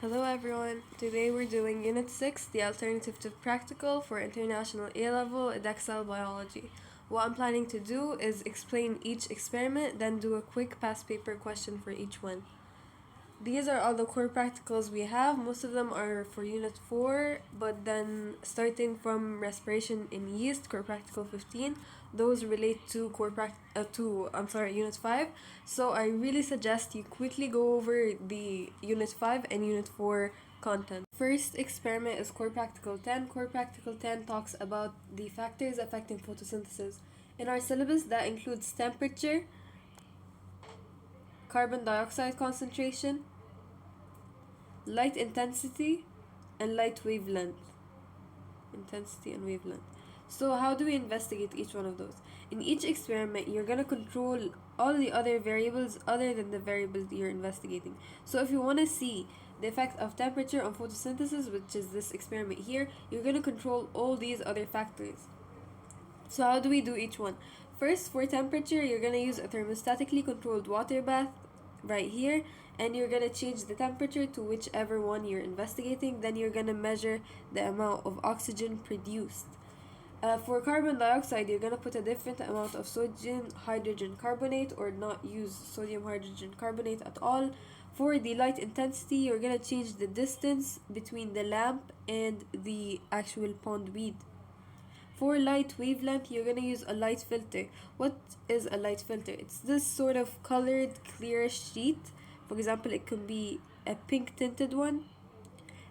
Hello everyone. Today we're doing Unit 6, the alternative to practical for international A-level edexcel biology. What I'm planning to do is explain each experiment, then do a quick past paper question for each one. These are all the core practicals we have. Most of them are for Unit 4, but then starting from respiration in yeast, core practical 15, those relate to Unit 5. So I really suggest you quickly go over the Unit 5 and Unit 4 content. First experiment is core practical 10. Core practical 10 talks about the factors affecting photosynthesis. In our syllabus, that includes temperature, carbon dioxide concentration, light intensity, and light wavelength. Intensity and wavelength. So how do we investigate each one of those? In each experiment, you're going to control all the other variables other than the variables you're investigating. So if you want to see the effect of temperature on photosynthesis, which is this experiment here, you're going to control all these other factors. So how do we do each one? First, for temperature, you're going to use a thermostatically controlled water bath right here, and you're going to change the temperature to whichever one you're investigating. Then you're going to measure the amount of oxygen produced. For carbon dioxide, you're going to put a different amount of sodium hydrogen carbonate, or not use sodium hydrogen carbonate at all. For the light intensity, you're going to change the distance between the lamp and the actual pond weed. For light wavelength, you're going to use a light filter. What is a light filter? It's this sort of colored clear sheet. For example, it could be a pink tinted one.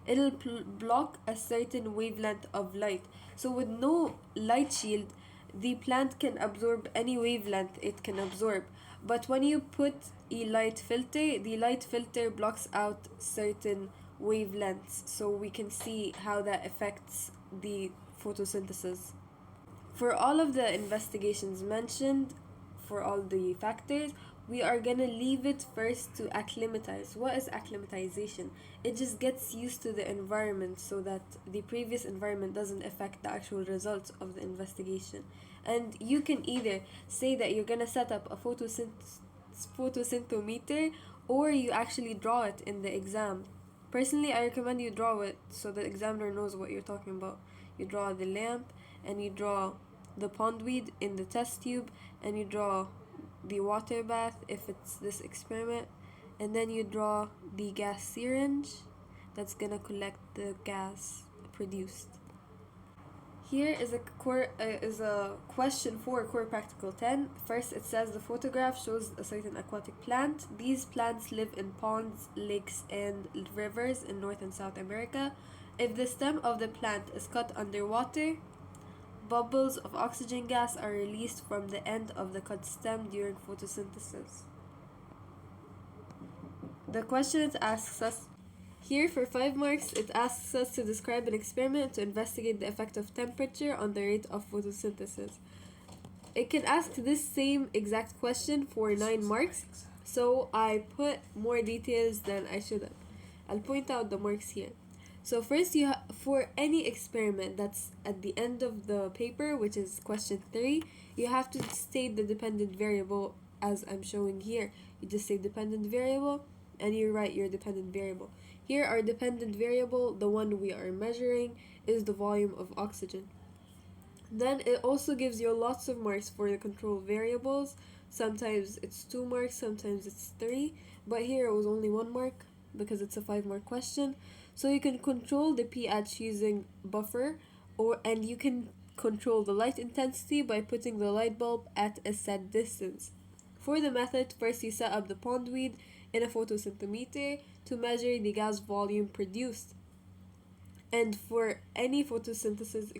It'll block a certain wavelength of light. So with no light shield, the plant can absorb any wavelength it can absorb. But when you put a light filter, the light filter blocks out certain wavelengths. So we can see how that affects the photosynthesis. For all of the investigations mentioned, for all the factors, we are gonna leave it first to acclimatize. What is acclimatization? It just gets used to the environment so that the previous environment doesn't affect the actual results of the investigation. And you can either say that you're gonna set up a photosyntometer, or you actually draw it in the exam. Personally, I recommend you draw it so the examiner knows what you're talking about. You draw the lamp, and you draw the pondweed in the test tube, and you draw the water bath if it's this experiment, and then you draw the gas syringe that's gonna collect the gas produced. Here is a question for core practical 10. First, it says the photograph shows a certain aquatic plant. These plants live in ponds, lakes, and rivers in North and South America. If the stem of the plant is cut underwater, bubbles of oxygen gas are released from the end of the cut stem during photosynthesis. The question it asks us here for 5 marks, it asks us to describe an experiment to investigate the effect of temperature on the rate of photosynthesis. It can ask this same exact question for 9 marks, so I put more details than I should have. I'll point out the marks here. So first, for any experiment that's at the end of the paper, which is question 3, you have to state the dependent variable as I'm showing here. You just say dependent variable, and you write your dependent variable. Here, our dependent variable, the one we are measuring, is the volume of oxygen. Then it also gives you lots of marks for the control variables. Sometimes it's 2 marks, sometimes it's 3, but here it was only 1 mark because it's a 5-mark question. So you can control the pH using buffer, and you can control the light intensity by putting the light bulb at a set distance. For the method, first you set up the pondweed in a photosyntometer to measure the gas volume produced. And for any photosynthesis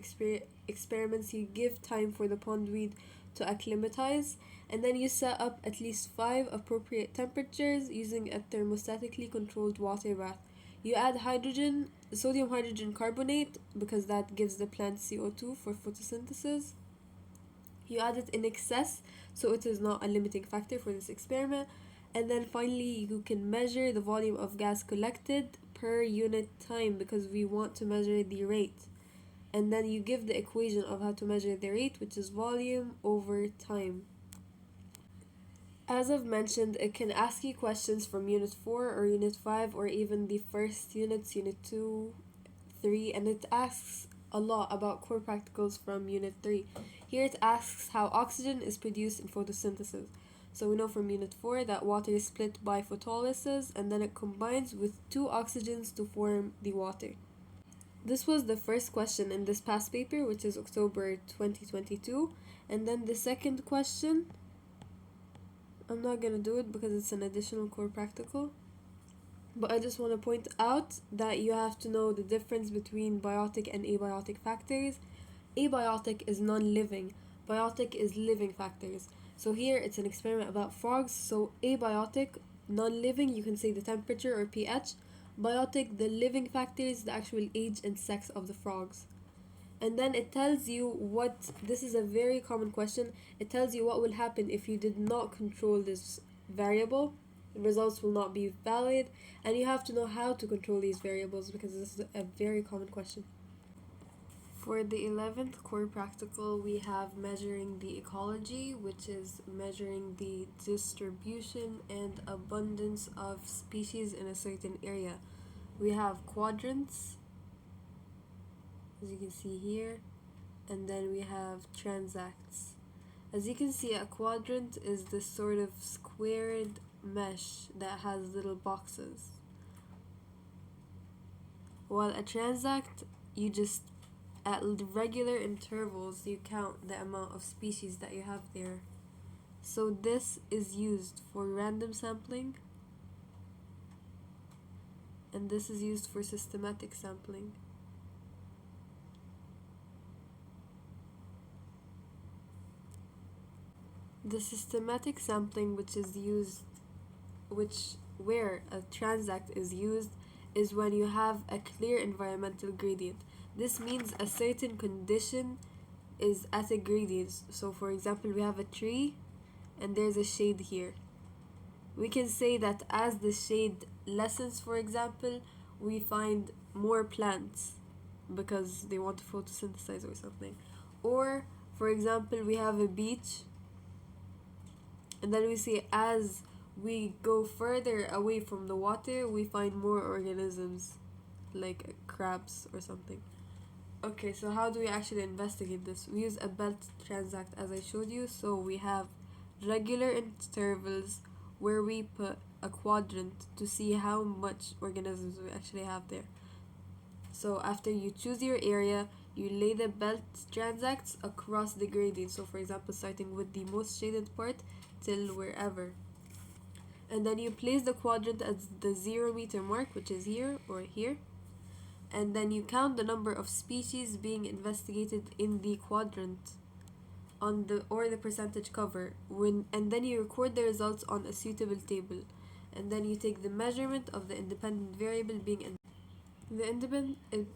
experiments, you give time for the pondweed to acclimatize, and then you set up at least 5 appropriate temperatures using a thermostatically controlled water bath. You add sodium hydrogen carbonate, because that gives the plant CO2 for photosynthesis. You add it in excess, so it is not a limiting factor for this experiment. And then finally, you can measure the volume of gas collected per unit time, because we want to measure the rate. And then you give the equation of how to measure the rate, which is volume over time. As I've mentioned, it can ask you questions from Unit 4 or Unit 5 or even the first units, Unit 2, 3, and it asks a lot about core practicals from Unit 3. Here it asks how oxygen is produced in photosynthesis. So we know from Unit 4 that water is split by photolysis and then it combines with two oxygens to form the water. This was the first question in this past paper, which is October 2022. And then the second question, I'm not gonna do it because it's an additional core practical. But I just want to point out that you have to know the difference between biotic and abiotic factors. Abiotic is non-living, biotic is living factors. So here it's an experiment about frogs. So abiotic, non-living, you can say the temperature or pH. Biotic, the living factors, the actual age and sex of the frogs. And then it tells you what, this is a very common question, it tells you what will happen if you did not control this variable. The results will not be valid, and you have to know how to control these variables because this is a very common question. For the 11th core practical, we have measuring the ecology, which is measuring the distribution and abundance of species in a certain area. We have quadrants, as you can see here, and then we have transacts. As you can see, a quadrant is this sort of squared mesh that has little boxes, while a transact, you just at regular intervals you count the amount of species that you have there. So this is used for random sampling, and this is used for systematic sampling. The systematic sampling, which is used, where a transact is used, is when you have a clear environmental gradient. This means a certain condition is at a gradient. So for example, we have a tree and there's a shade here. We can say that as the shade lessens, for example, we find more plants because they want to photosynthesize or something. Or for example, we have a beach, and then we see as we go further away from the water, we find more organisms like crabs or something. Okay, so how do we actually investigate this? We use a belt transact as I showed you. So we have regular intervals where we put a quadrant to see how much organisms we actually have there. So after you choose your area, you lay the belt transacts across the gradient. So for example, starting with the most shaded part till wherever. And then you place the quadrant at the 0 meter mark, which is here or here. And then you count the number of species being investigated in the quadrant on the percentage cover and then you record the results on a suitable table, and then you take the measurement of the independent variable being the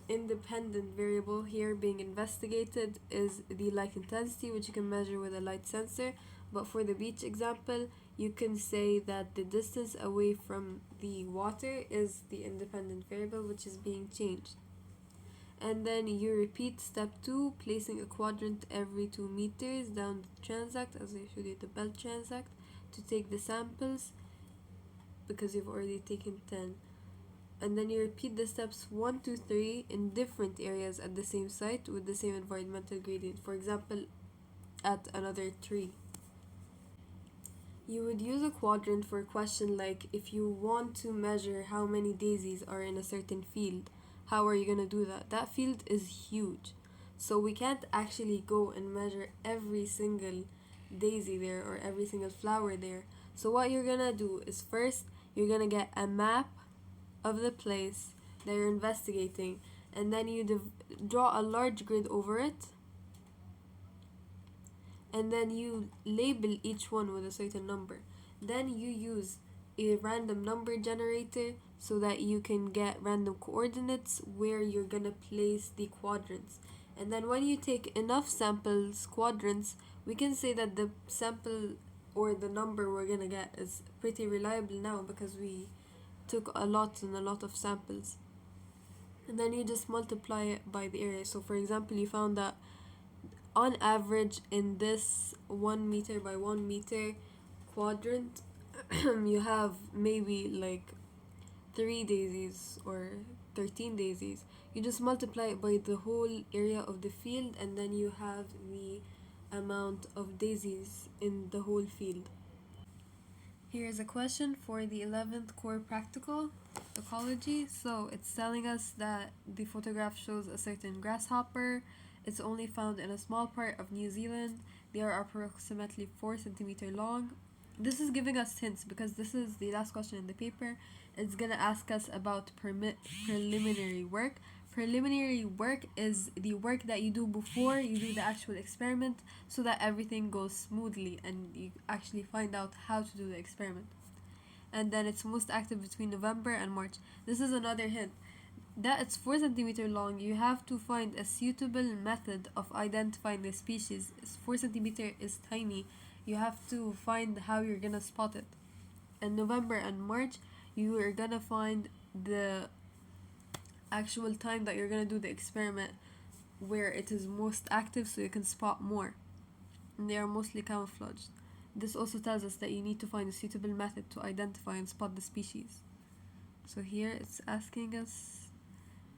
independent variable here being investigated is the light intensity, which you can measure with a light sensor. But for the beach example, you can say that the distance away from the water is the independent variable, which is being changed. And then you repeat step 2, placing a quadrant every 2 meters down the transact, as I showed you the belt transact, to take the samples because you've already taken 10. And then you repeat the steps 1 to 3 in different areas at the same site with the same environmental gradient. For example, at another tree. You would use a quadrant for a question like, if you want to measure how many daisies are in a certain field, how are you going to do that? That field is huge. So we can't actually go and measure every single daisy there or every single flower there. So what you're going to do is first, you're going to get a map of the place that you're investigating, and then you draw a large grid over it, and then you label each one with a certain number. Then you use a random number generator so that you can get random coordinates where you're gonna place the quadrants. And then when you take enough samples, quadrants, we can say that the sample or the number we're gonna get is pretty reliable now because we took a lot of samples. And then you just multiply it by the area. So for example, you found that on average in this 1 meter by 1 meter quadrant, you have maybe like 3 daisies or 13 daisies. You just multiply it by the whole area of the field, and then you have the amount of daisies in the whole field. Here is a question for the 11th core practical ecology. So it's telling us that the photograph shows a certain grasshopper. It's only found in a small part of New Zealand. They are approximately 4 centimeter long. This is giving us hints because this is the last question in the paper. It's gonna ask us about preliminary work. Preliminary work is the work that you do before you do the actual experiment so that everything goes smoothly and you actually find out how to do the experiment. And then it's most active between November and March. This is another hint that it's 4 centimeter long. You have to find a suitable method of identifying the species. 4 centimeter is tiny. You have to find how you're gonna spot it. In November and March, you are gonna find the actual time that you're gonna do the experiment where it is most active so you can spot more. And they are mostly camouflaged. This also tells us that you need to find a suitable method to identify and spot the species. So here it's asking us,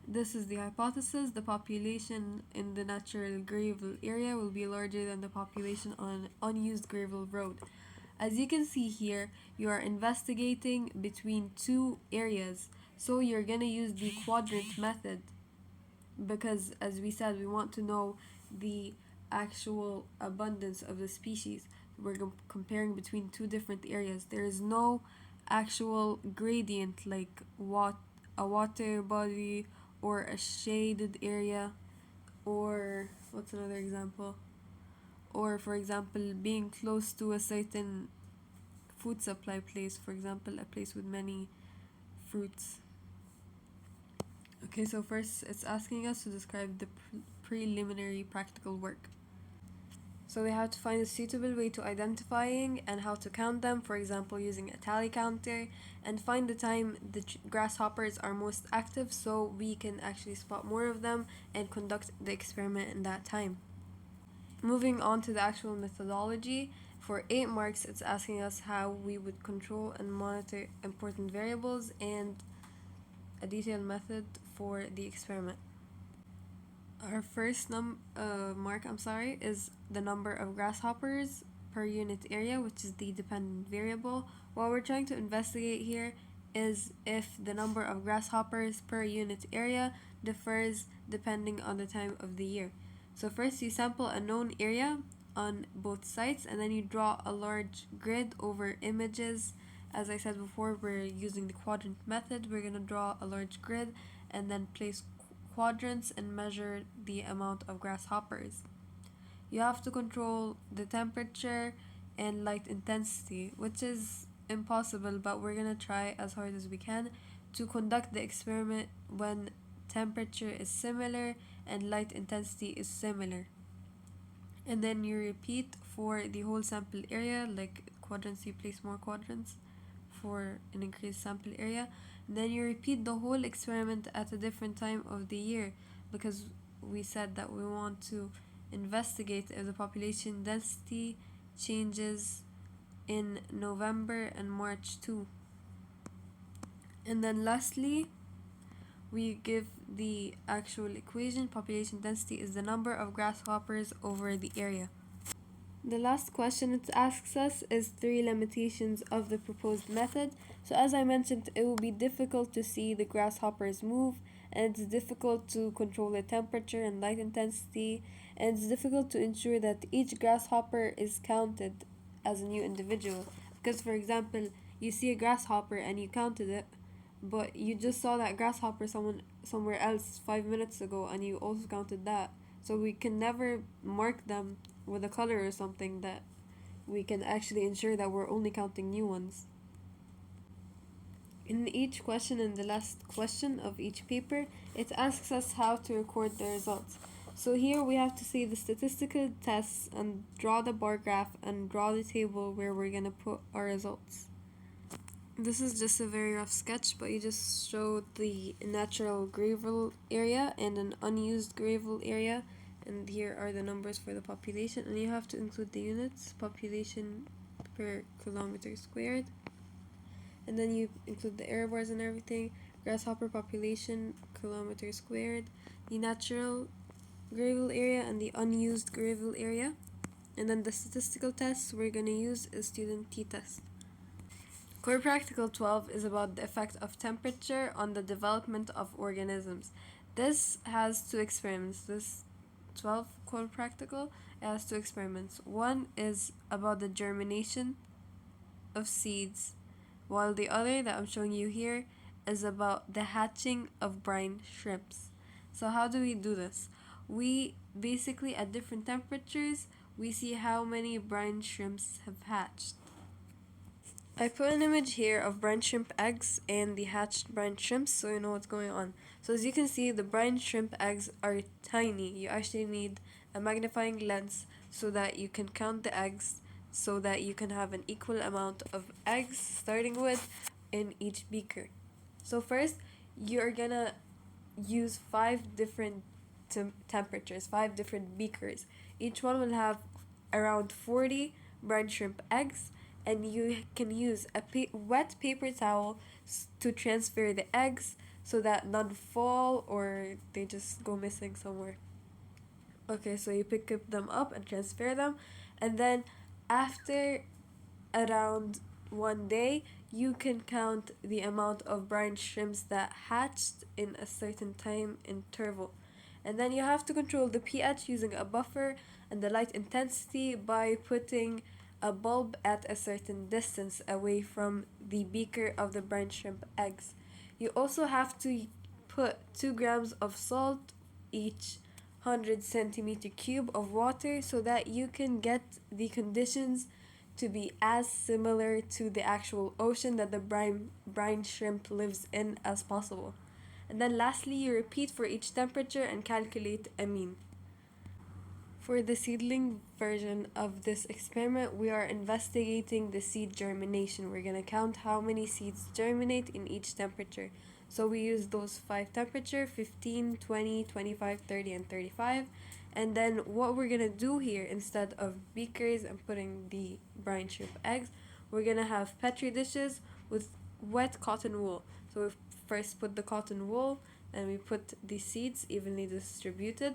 this is the hypothesis: the population in the natural gravel area will be larger than the population on unused gravel road. As you can see here, you are investigating between two areas, so you're gonna use the quadrant method because, as we said, we want to know the actual abundance of the species. We're comparing between two different areas. There is no actual gradient like a water body or a shaded area, or what's another example? Or, for example, being close to a certain food supply place, for example, a place with many fruits. Okay, so first it's asking us to describe the preliminary practical work. So we have to find a suitable way to identifying and how to count them, for example, using a tally counter, and find the time the grasshoppers are most active so we can actually spot more of them and conduct the experiment in that time. Moving on to the actual methodology, for 8 marks, it's asking us how we would control and monitor important variables and a detailed method for the experiment. Our first mark is the number of grasshoppers per unit area, which is the dependent variable. What we're trying to investigate here is if the number of grasshoppers per unit area differs depending on the time of the year. So first you sample a known area on both sites, and then you draw a large grid over images. As I said before, we're using the quadrant method. We're going to draw a large grid and then place quadrants and measure the amount of grasshoppers. You have to control the temperature and light intensity, which is impossible, but we're going to try as hard as we can to conduct the experiment when temperature is similar and light intensity is similar. And then you repeat for the whole sample area, like quadrants, you place more quadrants for an increased sample area. And then you repeat the whole experiment at a different time of the year because we said that we want to investigate if the population density changes in November and March too. And then lastly, we give the actual equation. Population density is the number of grasshoppers over the area. The last question it asks us is 3 limitations of the proposed method. So as I mentioned, it will be difficult to see the grasshoppers move, and it's difficult to control the temperature and light intensity, and it's difficult to ensure that each grasshopper is counted as a new individual. Because, for example, you see a grasshopper and you counted it, but you just saw that grasshopper somewhere else 5 minutes ago and you also counted that. So we can never mark them with a color or something that we can actually ensure that we're only counting new ones. In each question and the last question of each paper, it asks us how to record the results. So here we have to see the statistical tests and draw the bar graph and draw the table where we're going to put our results. This is just a very rough sketch, but you just show the natural gravel area and an unused gravel area, and here are the numbers for the population, and you have to include the units, population per kilometer squared. And then you include the error bars and everything. Grasshopper population, kilometer squared. The natural gravel area and the unused gravel area. And then the statistical tests we're going to use is student t-test. Core Practical 12 is about the effect of temperature on the development of organisms. This has two experiments. This 12 Core Practical has two experiments. One is about the germination of seeds, while the other that I'm showing you here is about the hatching of brine shrimps. So how do we do this? We basically, at different temperatures, we see how many brine shrimps have hatched. I put an image here of brine shrimp eggs and the hatched brine shrimps so you know what's going on. So as you can see, the brine shrimp eggs are tiny. You actually need a magnifying lens so that you can count the eggs, so that you can have an equal amount of eggs starting with in each beaker. So first, you're gonna use 5 different temperatures, 5 different beakers. Each one will have around 40 brine shrimp eggs, and you can use a wet paper towel to transfer the eggs so that none fall or they just go missing somewhere. Okay, so you pick them up and transfer them, and then after around 1 day, you can count the amount of brine shrimps that hatched in a certain time interval. And then you have to control the pH using a buffer and the light intensity by putting a bulb at a certain distance away from the beaker of the brine shrimp eggs. You also have to put 2 grams of salt each 100 centimeter cube of water so that you can get the conditions to be as similar to the actual ocean that the brine shrimp lives in as possible. And then lastly, you repeat for each temperature and calculate a mean. For the seedling version of this experiment, we are investigating the seed germination. We're going to count how many seeds germinate in each temperature. So we use those 5 temperatures: 15, 20, 25, 30, and 35. And then what we're going to do here, instead of beakers and putting the brine shrimp eggs, we're going to have petri dishes with wet cotton wool. So we first put the cotton wool and we put the seeds evenly distributed.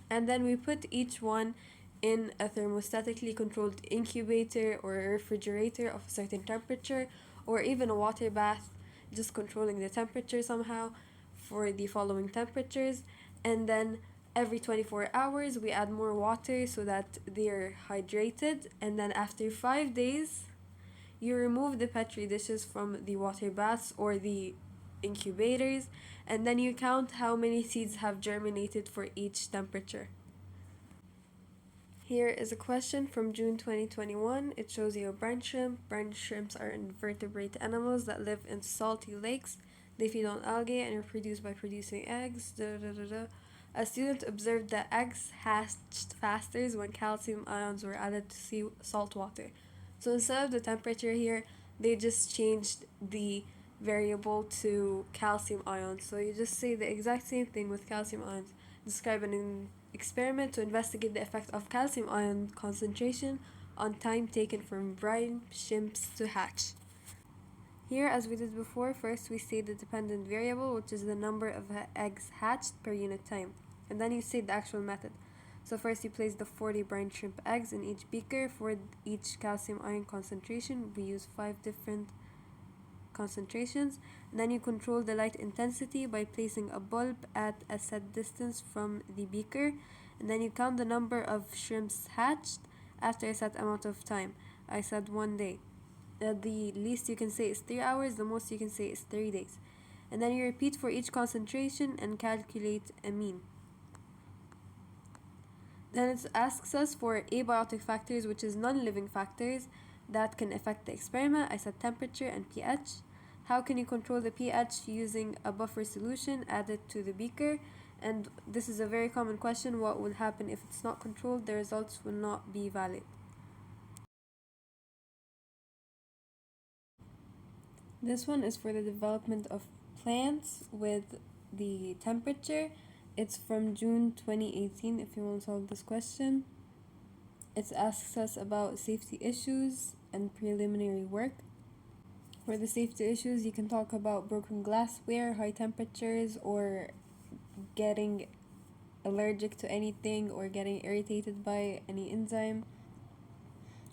And then we put each one in a thermostatically controlled incubator or a refrigerator of a certain temperature, or even a water bath, just controlling the temperature somehow for the following temperatures. And then every 24 hours we add more water so that they're hydrated. And then after 5 days, you remove the petri dishes from the water baths or the incubators, and then you count how many seeds have germinated for each temperature. Here is a question from June 2021. It shows you a brine shrimp. Brine shrimps are invertebrate animals that live in salty lakes. They feed on algae and reproduce by producing eggs. A student observed that eggs hatched faster when calcium ions were added to salt water. So instead of the temperature here, they just changed the variable to calcium ions. So you just say the exact same thing with calcium ions. Describe an experiment to investigate the effect of calcium ion concentration on time taken from brine shrimps to hatch. Here, as we did before, first we say the dependent variable, which is the number of eggs hatched per unit time. And then you say the actual method. So first you place the 40 brine shrimp eggs in each beaker. For each calcium ion concentration, we use 5 different concentrations. And then you control the light intensity by placing a bulb at a set distance from the beaker. And then you count the number of shrimps hatched after a set amount of time. I said 1 day. The least you can say is 3 hours, the most you can say is 3 days. And then you repeat for each concentration and calculate a mean. Then it asks us for abiotic factors, which is non-living factors that can affect the experiment. I said temperature and pH. How can you control the pH? Using a buffer solution added to the beaker. And this is a very common question. What will happen if it's not controlled? The results will not be valid. This one is for the development of plants with the temperature. It's from June 2018 if you want to solve this question. It asks us about safety issues and preliminary work. For the safety issues, you can talk about broken glassware, high temperatures, or getting allergic to anything or getting irritated by any enzyme.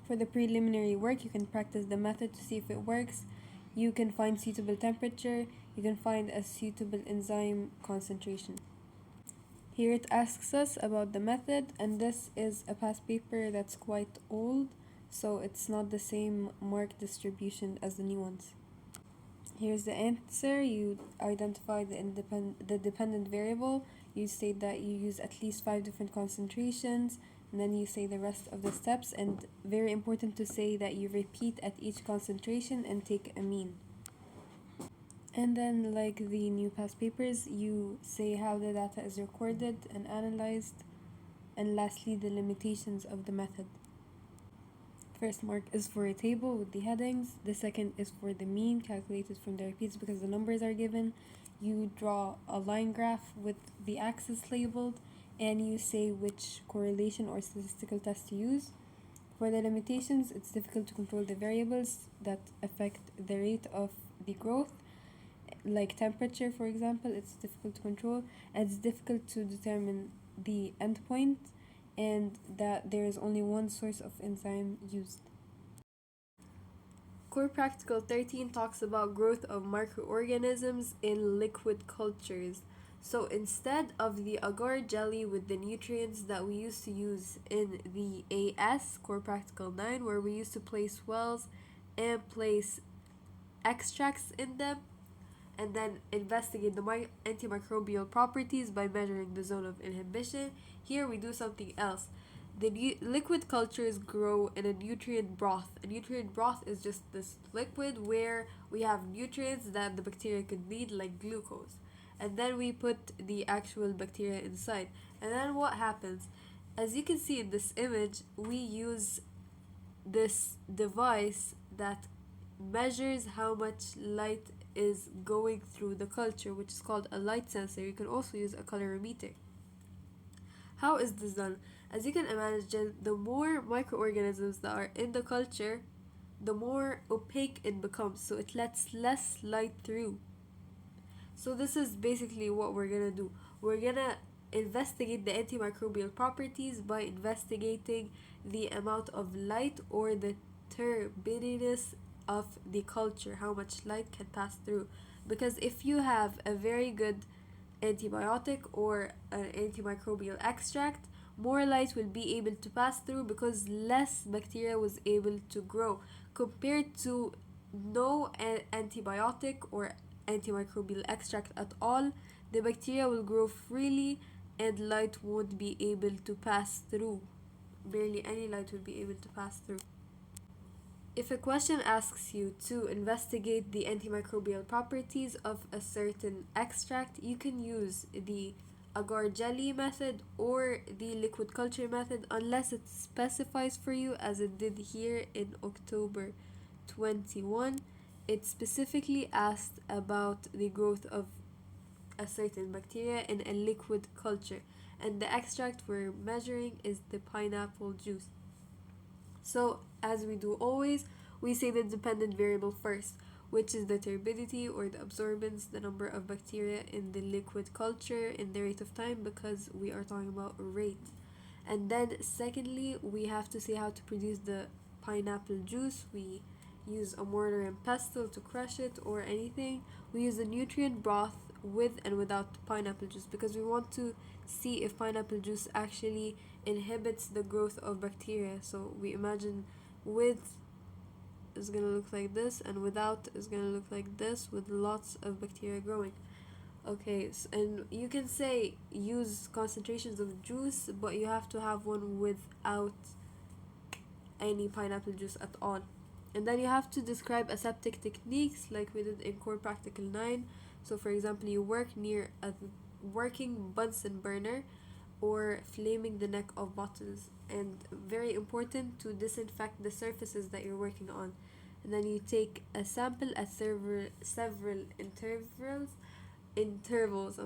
For the preliminary work, you can practice the method to see if it works. You can find suitable temperature. You can find a suitable enzyme concentration. Here it asks us about the method, and this is a past paper that's quite old, so it's not the same mark distribution as the new ones. Here's the answer. You identify the dependent variable. You state that you use at least 5 different concentrations, and then you say the rest of the steps. And very important to say that you repeat at each concentration and take a mean. And then, like the new past papers, you say how the data is recorded and analyzed, and lastly, the limitations of the method. First mark is for a table with the headings. The second is for the mean calculated from the repeats because the numbers are given. You draw a line graph with the axis labeled, and you say which correlation or statistical test to use. For the limitations, it's difficult to control the variables that affect the rate of the growth, like temperature, for example. It's difficult to control, and it's difficult to determine the endpoint, and that there is only one source of enzyme used. Core Practical 13 talks about growth of microorganisms in liquid cultures. So instead of the agar jelly with the nutrients that we used to use in the AS, Core Practical 9, where we used to place wells and place extracts in them, and then investigate the antimicrobial properties by measuring the zone of inhibition. Here we do something else. The liquid cultures grow in a nutrient broth. A nutrient broth is just this liquid where we have nutrients that the bacteria could need, like glucose. And then we put the actual bacteria inside. And then what happens? As you can see in this image, we use this device that measures how much light is going through the culture, which is called a light sensor. You can also use a colorimeter. How is this done? As you can imagine, the more microorganisms that are in the culture, the more opaque it becomes, so it lets less light through. So this is basically what we're gonna do. We're gonna investigate the antimicrobial properties by investigating the amount of light or the turbidiness of the culture, how much light can pass through. Because if you have a very good antibiotic or an antimicrobial extract, more light will be able to pass through because less bacteria was able to grow compared to no antibiotic or antimicrobial extract at all. The bacteria will grow freely and light won't be able to pass through. Barely any light will be able to pass through. If a question asks you to investigate the antimicrobial properties of a certain extract, you can use the agar jelly method or the liquid culture method unless it specifies for you, as it did here in October 21. It specifically asked about the growth of a certain bacteria in a liquid culture, and the extract we're measuring is the pineapple juice. So, as we do always, we say the dependent variable first, which is the turbidity or the absorbance, the number of bacteria in the liquid culture in the rate of time, because we are talking about rate. And then, secondly, we have to say how to produce the pineapple juice. We use a mortar and pestle to crush it or anything. We use a nutrient broth with and without pineapple juice because we want to see if pineapple juice actually inhibits the growth of bacteria. So we imagine with is gonna look like this and without is gonna look like this with lots of bacteria growing. Okay, and you can say use concentrations of juice, but you have to have one without any pineapple juice at all. And then you have to describe aseptic techniques like we did in Core Practical 9. So for example, you work near a working Bunsen burner or flaming the neck of bottles, and very important to disinfect the surfaces that you're working on. And then you take a sample at several intervals.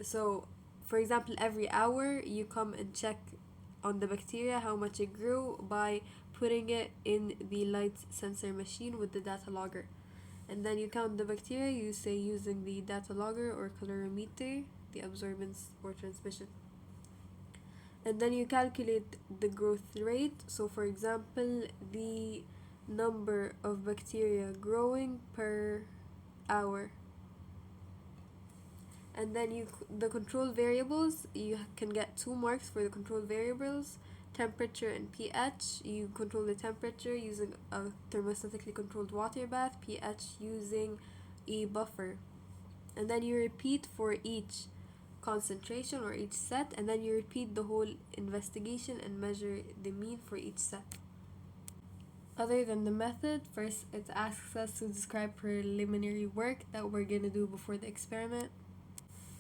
So for example, every hour you come and check on the bacteria, how much it grew, by putting it in the light sensor machine with the data logger. And then you count the bacteria, you say using the data logger or colorimeter, the absorbance or transmission. And then you calculate the growth rate. So for example, the number of bacteria growing per hour. And then the control variables, you can get 2 marks for the control variables, temperature and pH. You control the temperature using a thermostatically controlled water bath, pH using a buffer. And then you repeat for each concentration or each set, and then you repeat the whole investigation and measure the mean for each set. Other than the method, first it asks us to describe preliminary work that we're going to do before the experiment.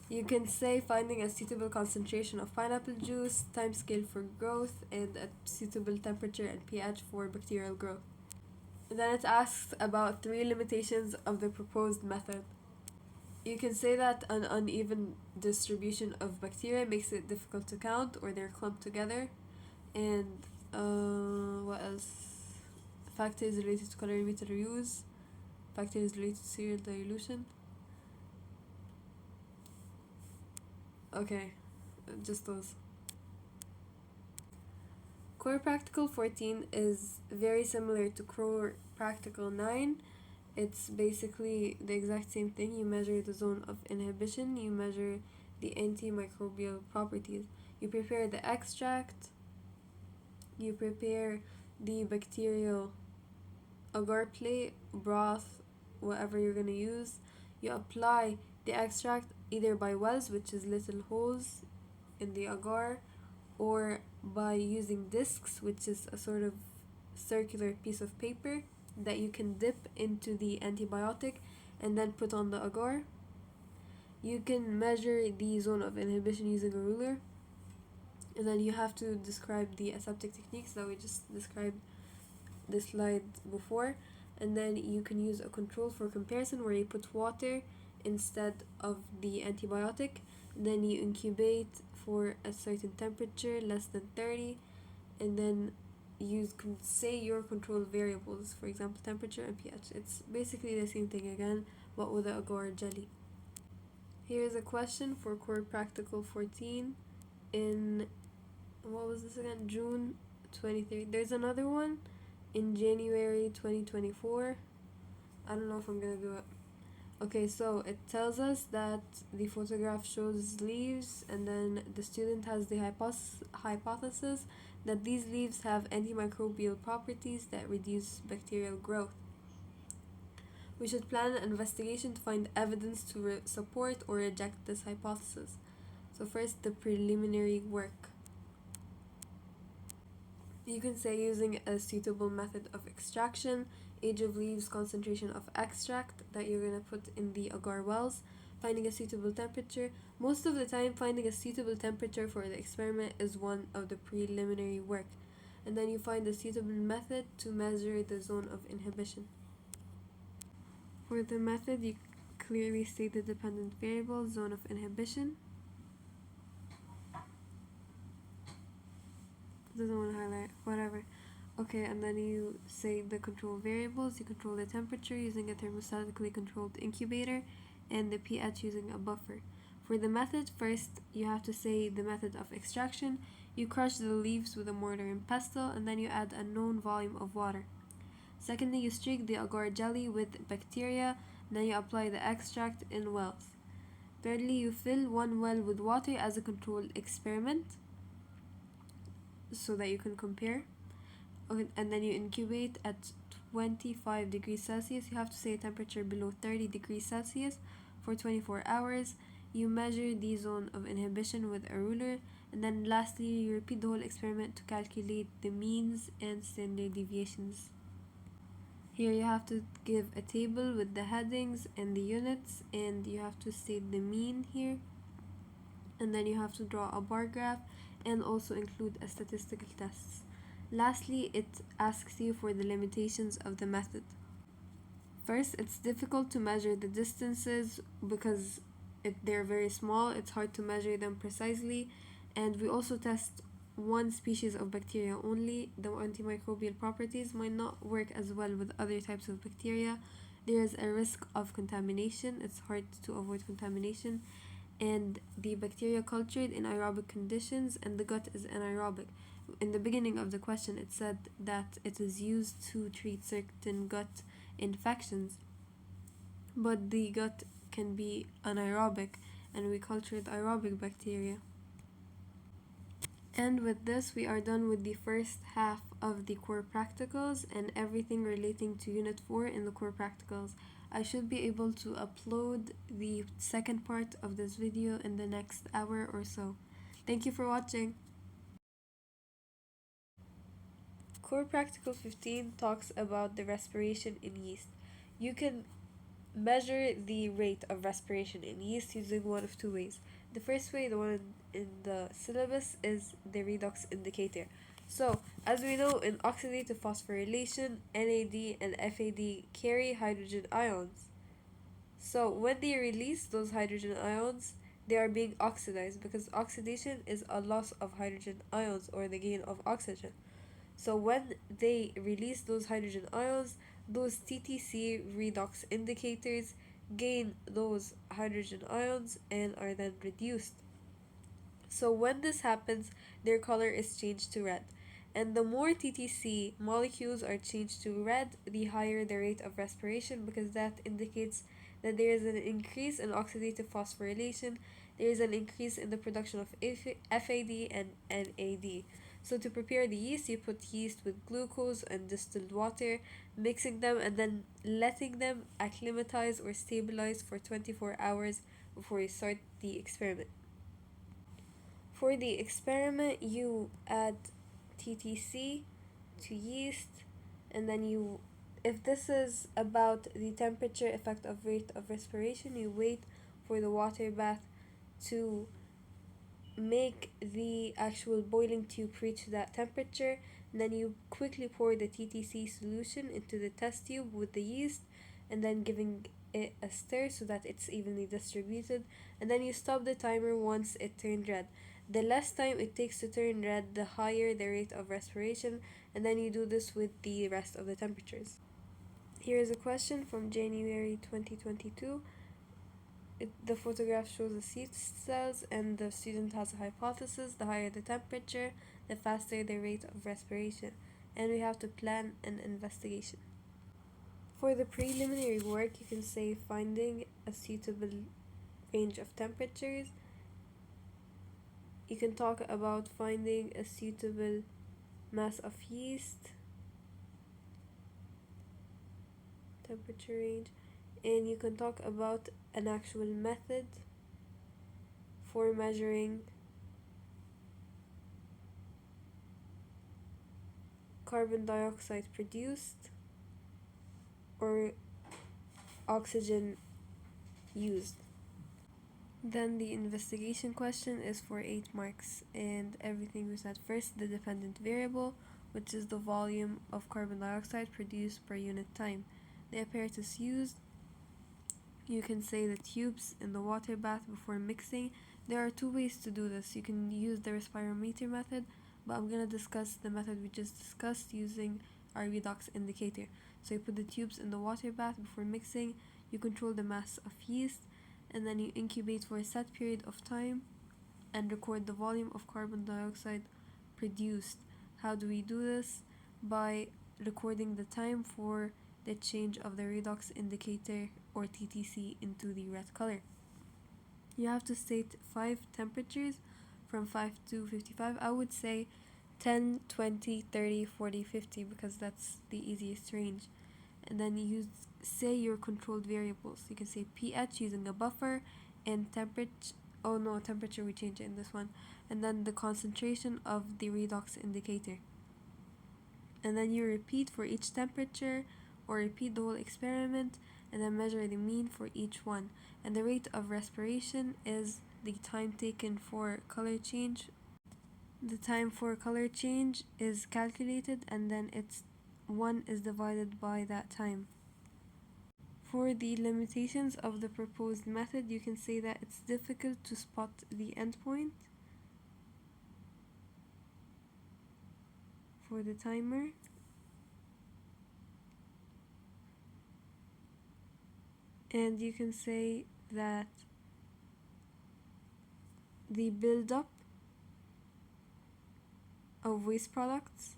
You can say finding a suitable concentration of pineapple juice, time scale for growth, and a suitable temperature and pH for bacterial growth. Then it asks about 3 limitations of the proposed method. You can say that an uneven distribution of bacteria makes it difficult to count, or they're clumped together. And what else? Factors related to colorimeter use, factors related to serial dilution. Okay, just those. Core Practical 14 is very similar to Core Practical 9. It's basically the exact same thing. You measure the zone of inhibition, you measure the antimicrobial properties. You prepare the extract, you prepare the bacterial agar plate, broth, whatever you're going to use. You apply the extract either by wells, which is little holes in the agar, or by using discs, which is a sort of circular piece of paper that you can dip into the antibiotic and then put on the agar. You can measure the zone of inhibition using a ruler, and then you have to describe the aseptic techniques that we just described the slide before. And then you can use a control for comparison where you put water instead of the antibiotic. Then you incubate for a certain temperature, less than 30, and then you can say your control variables, for example temperature and pH. It's basically the same thing again, but with the agar jelly. Here's a question for Core Practical 14 in, what was this again, June 23. There's another one in January 2024. I don't know if I'm gonna do it. Okay, so it tells us that the photograph shows leaves, and then the student has the hypothesis that these leaves have antimicrobial properties that reduce bacterial growth. We should plan an investigation to find evidence to support or reject this hypothesis. So first, the preliminary work. You can say using a suitable method of extraction, age of leaves, concentration of extract that you're going to put in the agar wells, finding a suitable temperature. Most of the time, finding a suitable temperature for the experiment is one of the preliminary work. And then you find a suitable method to measure the zone of inhibition. For the method, you clearly state the dependent variable, zone of inhibition. Doesn't want to highlight, whatever. Okay, and then you say the control variables. You control the temperature using a thermostatically controlled incubator, and the pH using a buffer. For the method, first you have to say the method of extraction. You crush the leaves with a mortar and pestle, and then you add a known volume of water. Secondly, you streak the agar jelly with bacteria, then you apply the extract in wells. Thirdly, you fill one well with water as a control experiment so that you can compare. Okay, and then you incubate at 25 degrees Celsius. You have to say a temperature below 30 degrees Celsius for 24 hours. You measure the zone of inhibition with a ruler, and then lastly you repeat the whole experiment to calculate the means and standard deviations. Here you have to give a table with the headings and the units, and you have to state the mean here, and then you have to draw a bar graph and also include a statistical tests. Lastly, it asks you for the limitations of the method. First, it's difficult to measure the distances because they're very small. It's hard to measure them precisely, and we also test one species of bacteria only, the antimicrobial properties might not work as well with other types of bacteria. There is a risk of contamination. It's hard to avoid contamination. And the bacteria cultured in aerobic conditions, and the gut is anaerobic. In the beginning of the question, it said that it is used to treat certain gut infections, but the gut can be anaerobic, and we cultured aerobic bacteria. And with this, we are done with the first half of the core practicals and everything relating to Unit 4 in the core practicals. I should be able to upload the second part of this video in the next hour or so. Thank you for watching. Core Practical 15 talks about the respiration in yeast. You can measure the rate of respiration in yeast using one of two ways. The first way, the one in the syllabus, is the redox indicator. So, as we know, in oxidative phosphorylation, NAD and FAD carry hydrogen ions. So, when they release those hydrogen ions, they are being oxidized because oxidation is a loss of hydrogen ions or the gain of oxygen. So when they release those hydrogen ions, those TTC redox indicators gain those hydrogen ions and are then reduced. So when this happens, their color is changed to red. And the more TTC molecules are changed to red, the higher the rate of respiration, because that indicates that there is an increase in oxidative phosphorylation, there is an increase in the production of FAD and NAD. So to prepare the yeast, you put yeast with glucose and distilled water, mixing them and then letting them acclimatize or stabilize for 24 hours before you start the experiment. For the experiment, you add TTC to yeast, and then if this is about the temperature effect of rate of respiration, you wait for the water bath to make the actual boiling tube reach that temperature. And then you quickly pour the TTC solution into the test tube with the yeast, and then giving it a stir so that it's evenly distributed, and then you stop the timer once it turned red. The less time it takes to turn red, the higher the rate of respiration, and then you do this with the rest of the temperatures. Here is a question from January 2022. The photograph shows the seed cells, and the student has a hypothesis: the higher the temperature, the faster the rate of respiration, and we have to plan an investigation. For the preliminary work, you can say finding a suitable range of temperatures. You can talk about finding a suitable mass of yeast, temperature range, and you can talk about an actual method for measuring carbon dioxide produced or oxygen used. Then the investigation question is for 8 marks, and everything we said first: the dependent variable, which is the volume of carbon dioxide produced per unit time. The apparatus used, you can say the tubes in the water bath before mixing. There are two ways to do this. You can use the respirometer method, but I'm going to discuss the method we just discussed using our redox indicator. So you put the tubes in the water bath before mixing, you control the mass of yeast, and then you incubate for a set period of time and record the volume of carbon dioxide produced. How do we do this? By recording the time for the change of the redox indicator or TTC into the red color. You have to state 5 temperatures from 5 to 55. I would say 10, 20, 30, 40, 50 because that's the easiest range. And then you say your controlled variables. You can say pH using a buffer, and temperature we change it in this one, and then the concentration of the redox indicator. And then you repeat for each temperature, or repeat the whole experiment, and then measure the mean for each one. And the rate of respiration is the time taken for color change. The time for color change is calculated, and then 1 is divided by that time. For the limitations of the proposed method, you can say that it's difficult to spot the endpoint. for the timer. And you can say that the buildup of waste products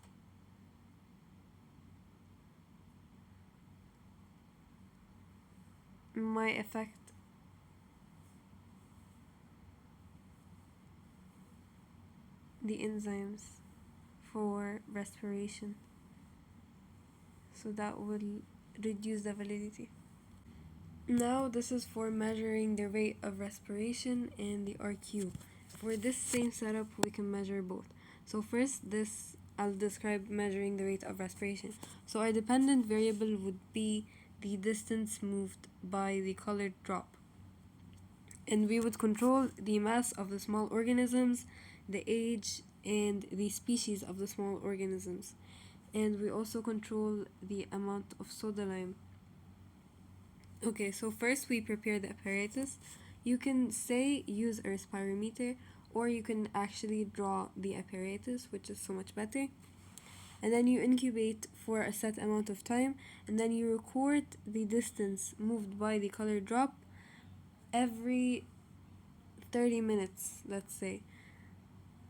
might affect the enzymes for respiration, so that will reduce the validity. Now this is for measuring the rate of respiration and the RQ. For this same setup we can measure both. So first I'll describe measuring the rate of respiration. So our dependent variable would be the distance moved by the colored drop. And we would control the mass of the small organisms, the age, and the species of the small organisms. And we also control the amount of soda lime. Okay, so first we prepare the apparatus. You can say use a respirometer, or you can actually draw the apparatus, which is so much better. And then you incubate for a set amount of time, and then you record the distance moved by the color drop every 30 minutes, let's say.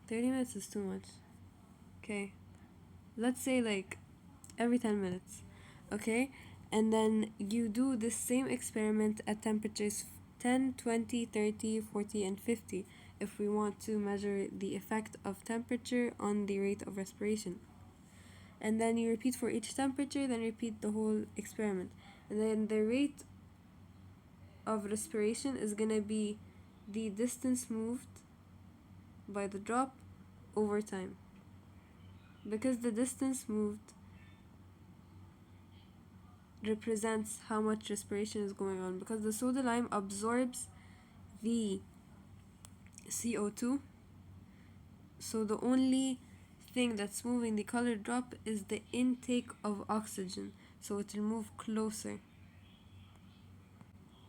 30 minutes is too much. Okay, let's say like every 10 minutes. Okay, and then you do this same experiment at temperatures 10, 20, 30, 40, and 50 if we want to measure the effect of temperature on the rate of respiration. And then you repeat for each temperature, then repeat the whole experiment. And then the rate of respiration is gonna be the distance moved by the drop over time. Because the distance moved represents how much respiration is going on, because the soda lime absorbs the CO2, so the only thing that's moving the colored drop is the intake of oxygen, so it will move closer.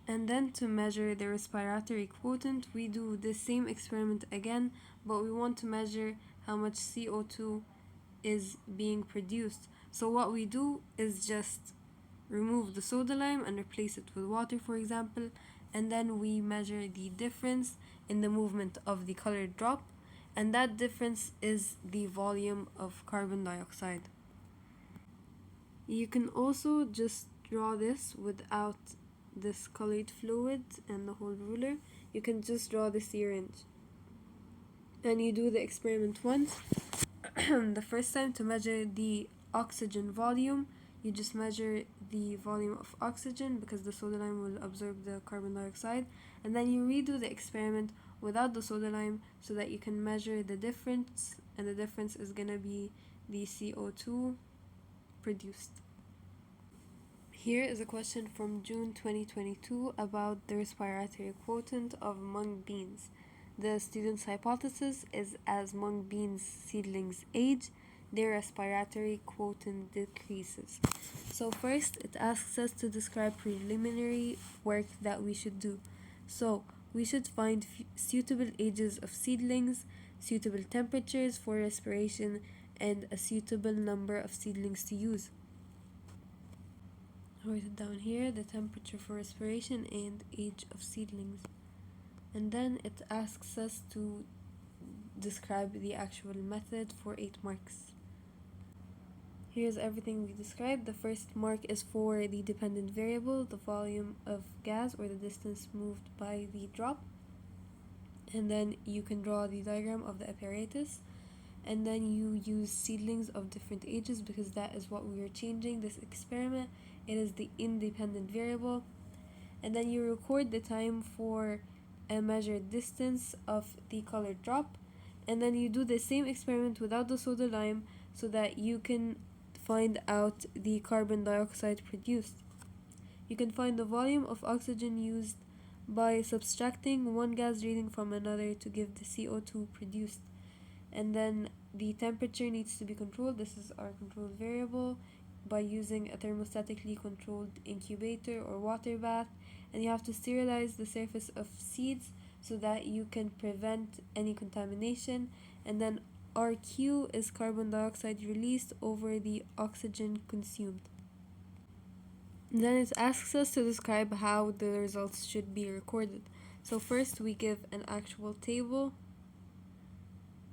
And then to measure the respiratory quotient, we do the same experiment again, but we want to measure how much CO2 is being produced. So what we do is just remove the soda lime and replace it with water, for example, and then we measure the difference in the movement of the colored drop, and that difference is the volume of carbon dioxide. You can also just draw this without this colored fluid and the whole ruler. You can just draw the syringe. And you do the experiment once. The first time to measure the oxygen volume, you just measure the volume of oxygen because the soda lime will absorb the carbon dioxide, and then you redo the experiment without the soda lime so that you can measure the difference, and the difference is gonna be the CO2 produced. Here is a question from June 2022 about the respiratory quotient of mung beans. The student's hypothesis is as mung beans seedlings age, their respiratory quotient decreases. So first it asks us to describe preliminary work that we should do. So we should find suitable ages of seedlings, suitable temperatures for respiration, and a suitable number of seedlings to use. I'll write it down here, the temperature for respiration and age of seedlings. And then it asks us to describe the actual method for 8 marks. Here's everything we described. The first mark is for the dependent variable, the volume of gas or the distance moved by the drop. And then you can draw the diagram of the apparatus. And then you use seedlings of different ages because that is what we are changing this experiment. It is the independent variable. And then you record the time for a measured distance of the colored drop. And then you do the same experiment without the soda lime so that you can find out the carbon dioxide produced. You can find the volume of oxygen used by subtracting one gas reading from another to give the CO2 produced. And then the temperature needs to be controlled. This is our control variable by using a thermostatically controlled incubator or water bath. And you have to sterilize the surface of seeds so that you can prevent any contamination. And then RQ is carbon dioxide released over the oxygen consumed. Then it asks us to describe how the results should be recorded. So first we give an actual table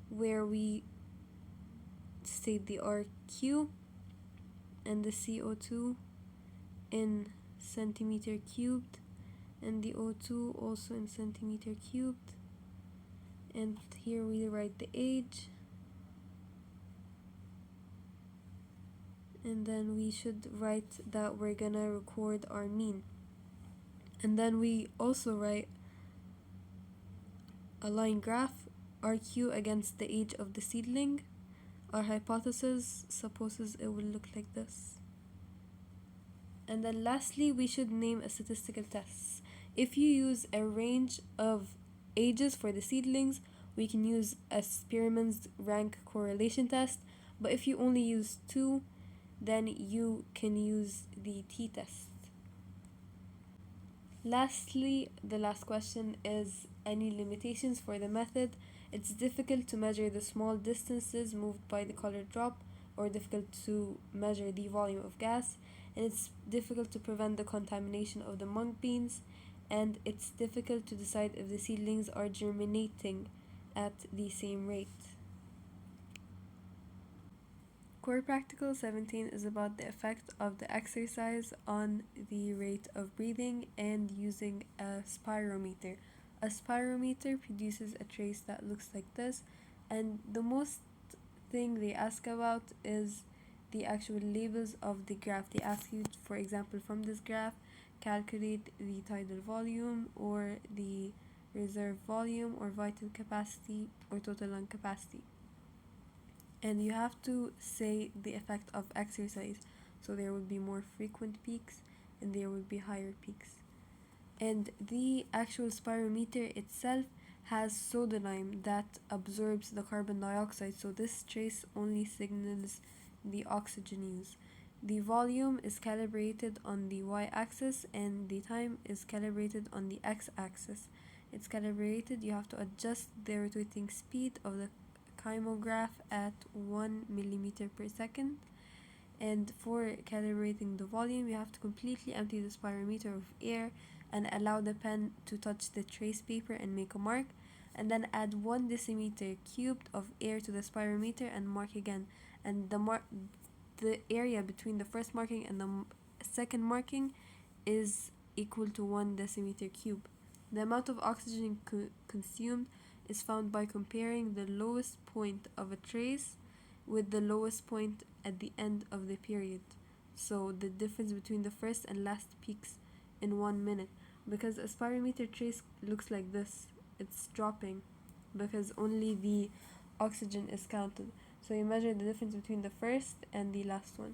where we state the RQ and the CO2 in centimeter cubed, and the O2 also in centimeter cubed, and here we write the age, and then we should write that we're gonna record our mean, and then we also write a line graph, RQ against the age of the seedling. Our hypothesis supposes it will look like this. And then lastly, we should name a statistical test. If you use a range of ages for the seedlings, we can use a Spearman's rank correlation test, but if you only use 2, then you can use the t-test. Lastly, the last question is any limitations for the method. It's difficult to measure the small distances moved by the color drop, or difficult to measure the volume of gas, and it's difficult to prevent the contamination of the mung beans, and it's difficult to decide if the seedlings are germinating at the same rate. Core Practical 17 is about the effect of the exercise on the rate of breathing and using a spirometer. A spirometer produces a trace that looks like this, and the most thing they ask about is the actual labels of the graph. They ask you, for example, from this graph, calculate the tidal volume or the reserve volume or vital capacity or total lung capacity. And you have to say the effect of exercise. So there will be more frequent peaks and there will be higher peaks. And the actual spirometer itself has soda lime that absorbs the carbon dioxide, so this trace only signals the oxygen use. The volume is calibrated on the y-axis and the time is calibrated on the x-axis. It's calibrated, you have to adjust the rotating speed of the kymograph at 1 millimeter per second. And for calibrating the volume, you have to completely empty the spirometer of air and allow the pen to touch the trace paper and make a mark, and then add 1 decimeter cubed of air to the spirometer and mark again. And the area between the first marking and the second marking is equal to 1 decimeter cube. The amount of oxygen consumed is found by comparing the lowest point of a trace with the lowest point at the end of the period. So the difference between the first and last peaks in 1 minute. Because a spirometer trace looks like this, it's dropping because only the oxygen is counted. So you measure the difference between the first and the last one.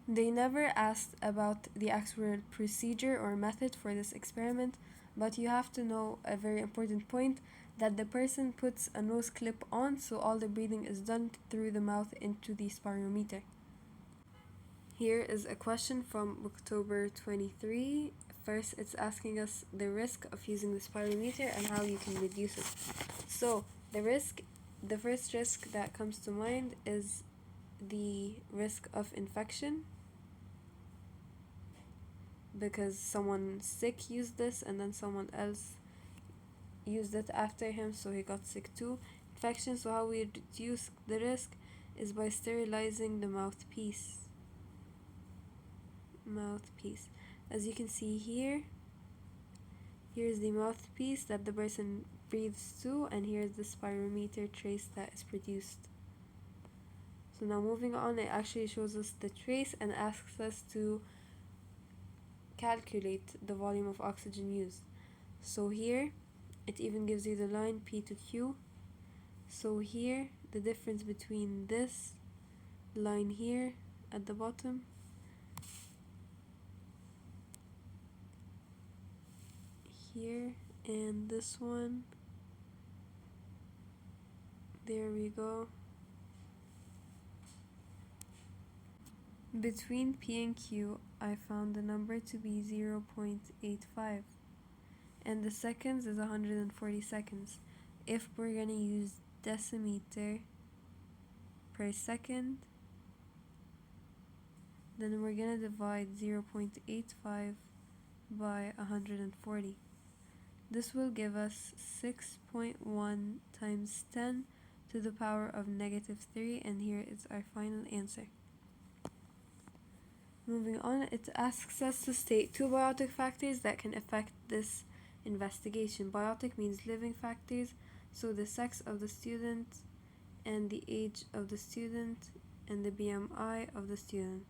They never asked about the actual procedure or method for this experiment, but you have to know a very important point, that the person puts a nose clip on, so all the breathing is done through the mouth into the spirometer. Here is a question from October 23. First, it's asking us the risk of using the spirometer and how you can reduce it. So the first risk that comes to mind is the risk of infection, because someone sick used this and then someone else used it after him, so he got sick too. Infection, so how we reduce the risk is by sterilizing the mouthpiece. As you can see here, here's the mouthpiece that the person breathes to, and here's the spirometer trace that is produced. So now moving on, it actually shows us the trace and asks us to calculate the volume of oxygen used. So here it even gives you the line P to Q. So here the difference between this line here at the bottom here and this one, there we go. Between P and Q, I found the number to be 0.85, and the seconds is 140 seconds. If we're gonna use decimeter per second. Then we're gonna divide 0.85 by 140. This will give us 6.1 times 10 to the power of -3, and here is our final answer. Moving on, it asks us to state 2 biotic factors that can affect this investigation. Biotic means living factors, so the sex of the student and the age of the student and the BMI of the student.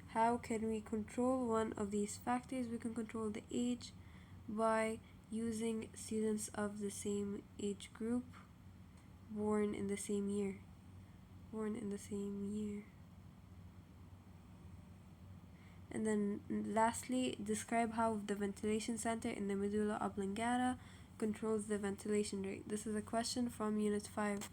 How can we control one of these factors? We can control the age by using students of the same age group, born in the same year. And then lastly, describe how the ventilation center in the medulla oblongata controls the ventilation rate. This is a question from Unit 5.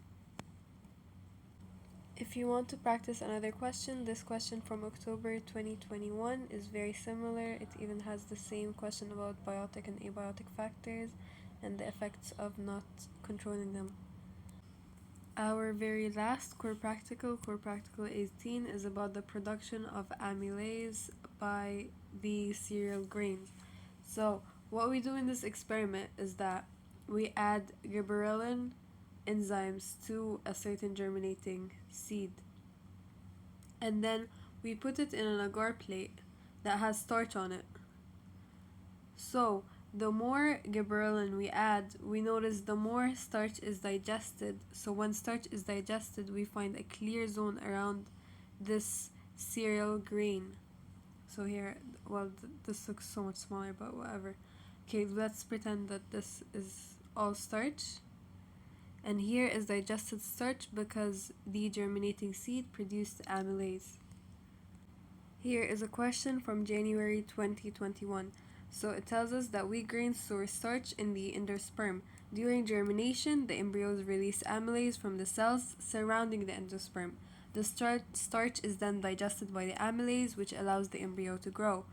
If you want to practice another question, this question from October 2021 is very similar. It even has the same question about biotic and abiotic factors and the effects of not controlling them. Our very last core practical 18, is about the production of amylase by the cereal grains. So what we do in this experiment is that we add gibberellin enzymes to a certain germinating seed, and then we put it in an agar plate that has starch on it. So the more gibberellin we add, we notice the more starch is digested. So when starch is digested, we find a clear zone around this cereal grain. So here, well, this looks so much smaller, but whatever. Okay, let's pretend that this is all starch. And here is digested starch because the germinating seed produced amylase. Here is a question from January 2021. So it tells us that wheat grains store starch in the endosperm. During germination, the embryos release amylase from the cells surrounding the endosperm. The starch is then digested by the amylase, which allows the embryo to grow.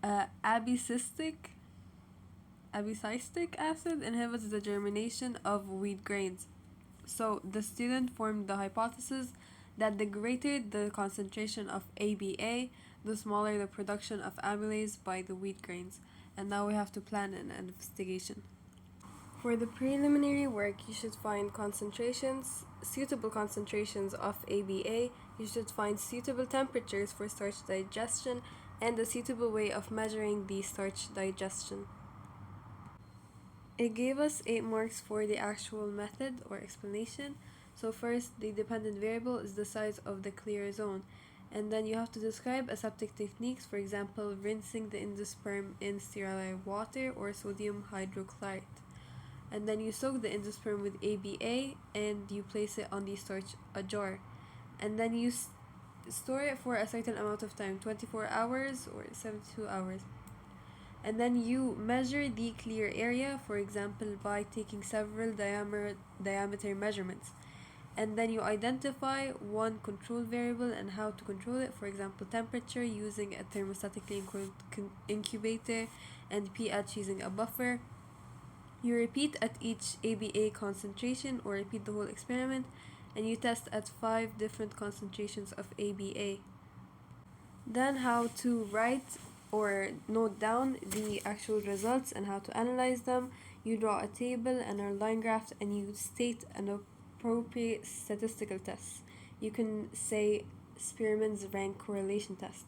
Abscisic acid inhibits the germination of wheat grains. So the student formed the hypothesis that the greater the concentration of ABA, the smaller the production of amylase by the wheat grains. And now we have to plan an investigation. For the preliminary work, you should find suitable concentrations of ABA, you should find suitable temperatures for starch digestion, and a suitable way of measuring the starch digestion. It gave us 8 marks for the actual method or explanation. So first, the dependent variable is the size of the clear zone. And then you have to describe aseptic techniques, for example, rinsing the endosperm in sterile water or sodium hydrochloride. And then you soak the endosperm with ABA and you place it on the starch jar. And then you store it for a certain amount of time, 24 hours or 72 hours. And then you measure the clear area, for example, by taking several diameter measurements. And then you identify one control variable and how to control it, for example, temperature using a thermostatically incubator and pH using a buffer. You repeat at each ABA concentration or repeat the whole experiment, and you test at 5 different concentrations of ABA. Then how to write or note down the actual results and how to analyze them. You draw a table and a line graph and you state an appropriate statistical test. You can say Spearman's rank correlation test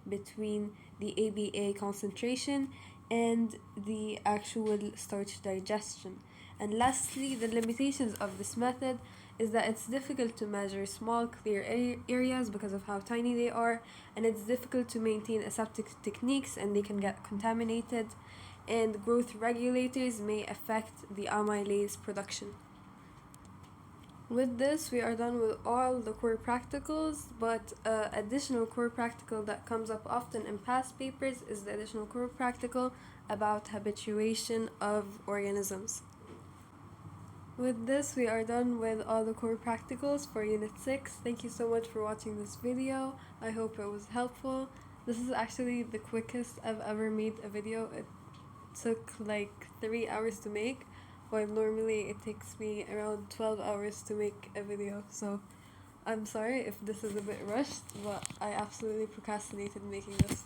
between the ABA concentration and the actual starch digestion. And lastly, the limitations of this method is that it's difficult to measure small clear areas because of how tiny they are, and it's difficult to maintain aseptic techniques and they can get contaminated, and growth regulators may affect the amylase production. With this, we are done with all the core practicals, but additional core practical that comes up often in past papers is the additional core practical about habituation of organisms. With this, we are done with all the core practicals for Unit 6. Thank you so much for watching this video. I hope it was helpful. This is actually the quickest I've ever made a video. It took like 3 hours to make, while normally it takes me around 12 hours to make a video. So I'm sorry if this is a bit rushed, but I absolutely procrastinated making this.